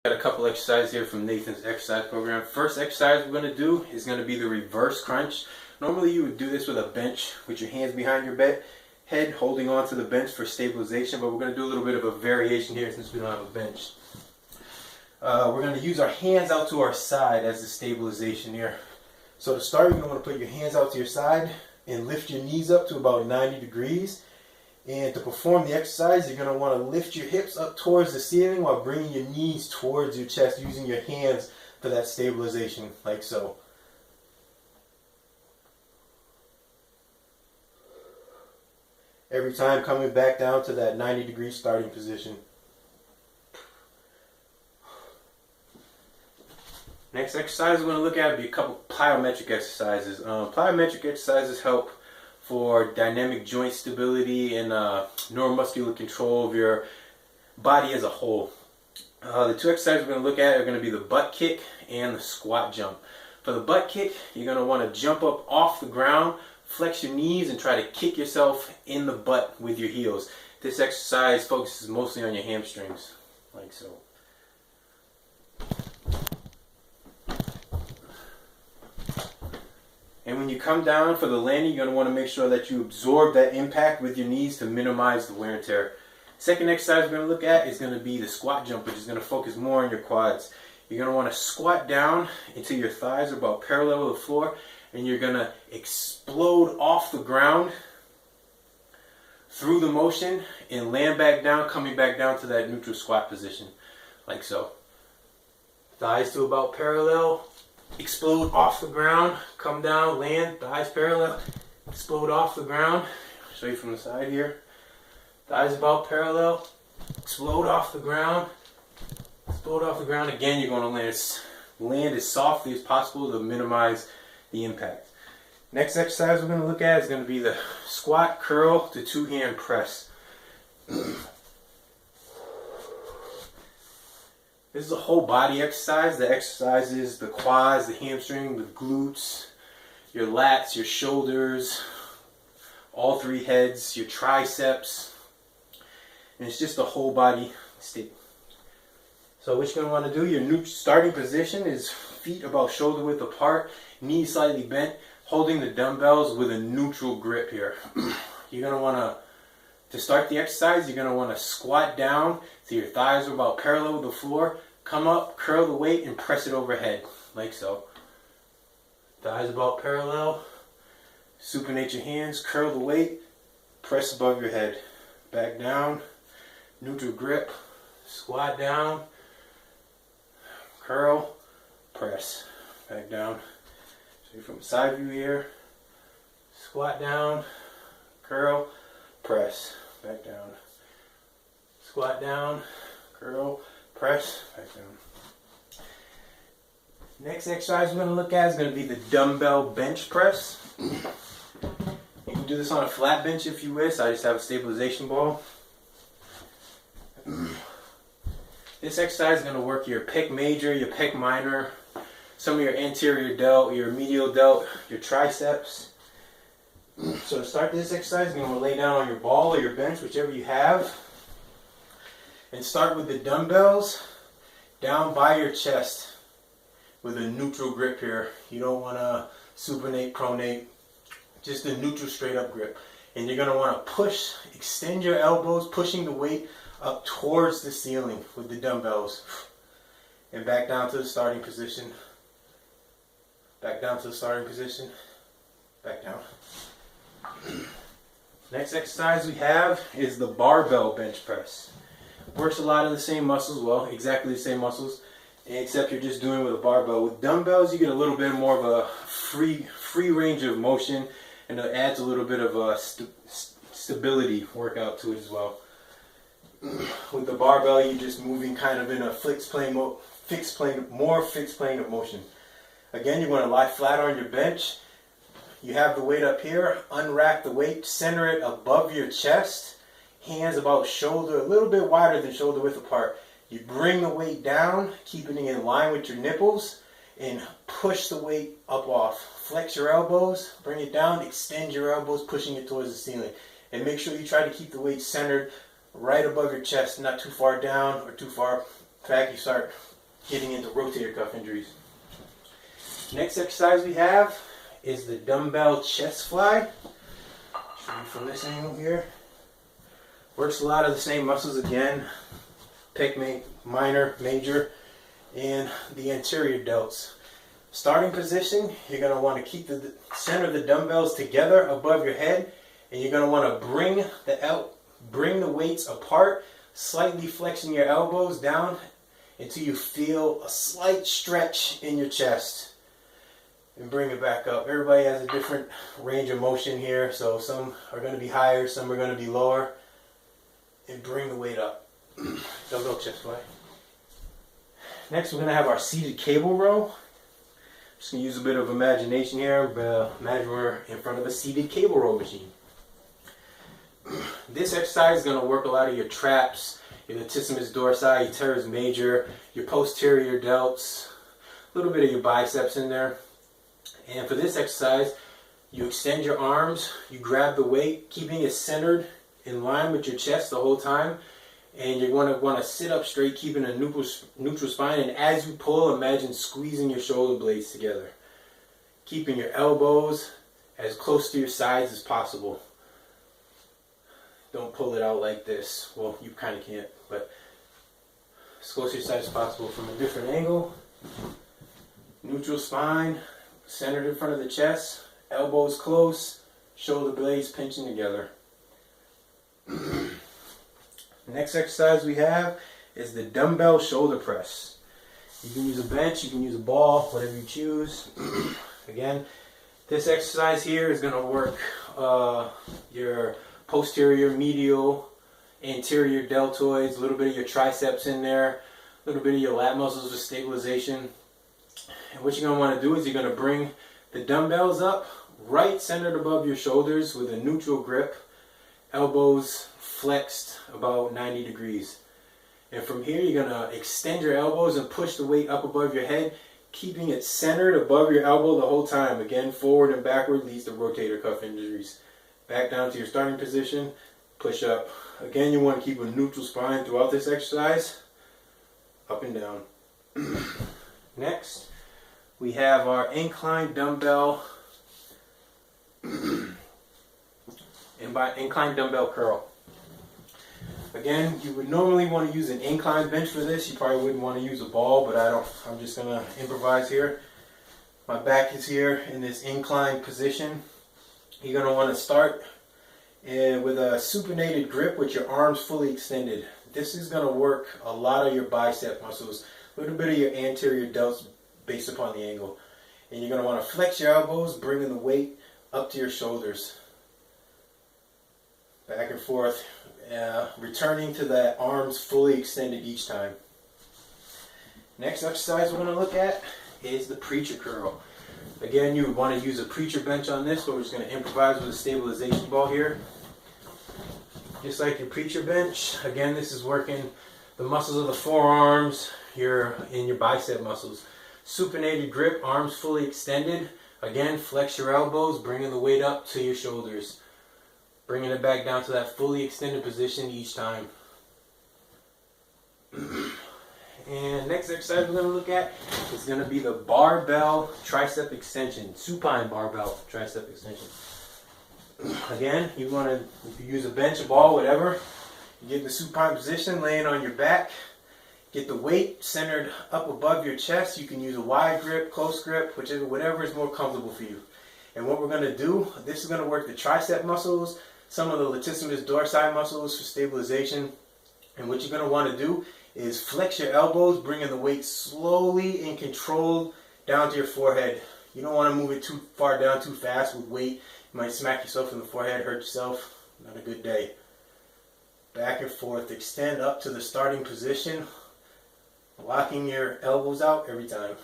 Got a couple exercises here from Nathan's exercise program. First exercise we're going to do is going to be the reverse crunch. Normally you would do this with a bench with your hands behind your head holding onto the bench for stabilization, but we're going to do a little bit of a variation here since we don't have a bench. We're going to use our hands out to our side as the stabilization here. So to start, you're going to want to put your hands out to your side and lift your knees up to about 90 degrees. And to perform the exercise, you're going to want to lift your hips up towards the ceiling while bringing your knees towards your chest, using your hands for that stabilization, like so. Every time coming back down to that 90-degree starting position. Next exercise we're going to look at will be a couple plyometric exercises. Plyometric exercises help for dynamic joint stability and neuromuscular control of your body as a whole. The two exercises we're going to look at are going to be the butt kick and the squat jump. For the butt kick, you're going to want to jump up off the ground, flex your knees, and try to kick yourself in the butt with your heels. This exercise focuses mostly on your hamstrings, like so. And when you come down for the landing, you're going to want to make sure that you absorb that impact with your knees to minimize the wear and tear. Second exercise we're going to look at is going to be the squat jump, which is going to focus more on your quads. You're going to want to squat down until your thighs are about parallel with the floor, and you're going to explode off the ground through the motion and land back down, coming back down to that neutral squat position, like so. Thighs to about parallel. Explode off the ground, come down, land, thighs parallel, explode off the ground. I'll show you from the side here. Thighs about parallel, explode off the ground, explode off the ground. Again, you're going to land as softly as possible to minimize the impact. Next exercise we're going to look at is going to be the squat curl to two-hand press. This is a whole body exercise that exercises the quads, the hamstring, the glutes, your lats, your shoulders, all three heads, your triceps. And it's just a whole body state. So what you're going to want to do, your starting position is feet about shoulder width apart, knees slightly bent, holding the dumbbells with a neutral grip here. You're going to want to start the exercise, you're going to want to squat down so your thighs are about parallel with the floor. Come up, curl the weight, and press it overhead, like so. Thighs about parallel. Supinate your hands, curl the weight, press above your head. Back down, neutral grip, squat down, curl, press. Back down. So from side view here, squat down, curl, press, back down. Squat down, curl, press, back down. Next exercise we're going to look at is going to be the dumbbell bench press. You can do this on a flat bench if you wish. I just have a stabilization ball. This exercise is going to work your pec major, your pec minor, some of your anterior delt, your medial delt, your triceps. So to start this exercise, you're going to lay down on your ball or your bench, whichever you have. And start with the dumbbells down by your chest with a neutral grip here. You don't want to supinate, pronate, just a neutral straight up grip. And you're going to want to push, extend your elbows, pushing the weight up towards the ceiling with the dumbbells. And back down to the starting position. Back down to the starting position. Back down. Next exercise we have is the barbell bench press. Works a lot of the same muscles, well, exactly the same muscles, except you're just doing it with a barbell. With dumbbells, you get a little bit more of a free range of motion, and it adds a little bit of a stability workout to it as well. With the barbell, you're just moving kind of in a fixed plane of motion. Again, you want to lie flat on your bench. You have the weight up here, unrack the weight, center it above your chest, hands about shoulder, a little bit wider than shoulder width apart. You bring the weight down, keeping it in line with your nipples, and push the weight up off. Flex your elbows, bring it down, extend your elbows, pushing it towards the ceiling. And make sure you try to keep the weight centered right above your chest, not too far down or too far back. You start getting into rotator cuff injuries. Next exercise we have is the dumbbell chest fly. Show you from this angle here. Works a lot of the same muscles again. Pec minor, major, and the anterior delts. Starting position, you're going to want to keep the center of the dumbbells together above your head, and you're going to want to bring the weights apart, slightly flexing your elbows down until you feel a slight stretch in your chest. And bring it back up. Everybody has a different range of motion here, so some are going to be higher, some are going to be lower. And bring the weight up. Dumbbell chest fly. Next, we're going to have our seated cable row. Just going to use a bit of imagination here, but imagine we're in front of a seated cable row machine. This exercise is going to work a lot of your traps, your latissimus dorsi, your teres major, your posterior delts, a little bit of your biceps in there. And for this exercise, you extend your arms, you grab the weight, keeping it centered in line with your chest the whole time. And you're going to want to sit up straight, keeping a neutral spine. And as you pull, imagine squeezing your shoulder blades together. Keeping your elbows as close to your sides as possible. Don't pull it out like this. Well, you kind of can't, but as close to your sides as possible from a different angle. Neutral spine, centered in front of the chest. Elbows close, shoulder blades pinching together. Next exercise we have is the dumbbell shoulder press. You can use a bench, you can use a ball, whatever you choose. Again, this exercise here is going to work your posterior, medial, anterior deltoids, a little bit of your triceps in there, a little bit of your lat muscles for stabilization. And what you're going to want to do is you're going to bring the dumbbells up right centered above your shoulders with a neutral grip, elbows flexed about 90 degrees. And from here you're going to extend your elbows and push the weight up above your head, keeping it centered above your elbow the whole time. Again, forward and backward leads to rotator cuff injuries. Back down to your starting position, push up. Again, you want to keep a neutral spine throughout this exercise, up and down. Next, we have our incline dumbbell incline dumbbell curl. Again, you would normally want to use an incline bench for this. You probably wouldn't want to use a ball, but I'm just going to improvise here. My back is here in this inclined position. You're going to want to start with a supinated grip with your arms fully extended. This is going to work a lot of your bicep muscles, a little bit of your anterior delts based upon the angle. And you're going to want to flex your elbows, bringing the weight up to your shoulders. Back and forth, returning to that arms fully extended each time. Next exercise we're going to look at is the preacher curl. Again, you would want to use a preacher bench on this, but we're just going to improvise with a stabilization ball here. Just like your preacher bench, again, this is working the muscles of the forearms, your bicep muscles. Supinated grip, arms fully extended. Again, flex your elbows, bringing the weight up to your shoulders. Bringing it back down to that fully extended position each time. And next exercise we're going to look at is going to be the barbell tricep extension, supine barbell tricep extension. Again, you want to, if you use a bench, a ball, whatever, you get in the supine position, laying on your back. Get the weight centered up above your chest. You can use a wide grip, close grip, whatever is more comfortable for you. And what we're going to do, this is going to work the tricep muscles, some of the latissimus dorsi muscles for stabilization. And what you're going to want to do is flex your elbows, bringing the weight slowly and controlled down to your forehead. You don't want to move it too far down too fast with weight. You might smack yourself in the forehead, hurt yourself. Not a good day. Back and forth, extend up to the starting position, locking your elbows out every time.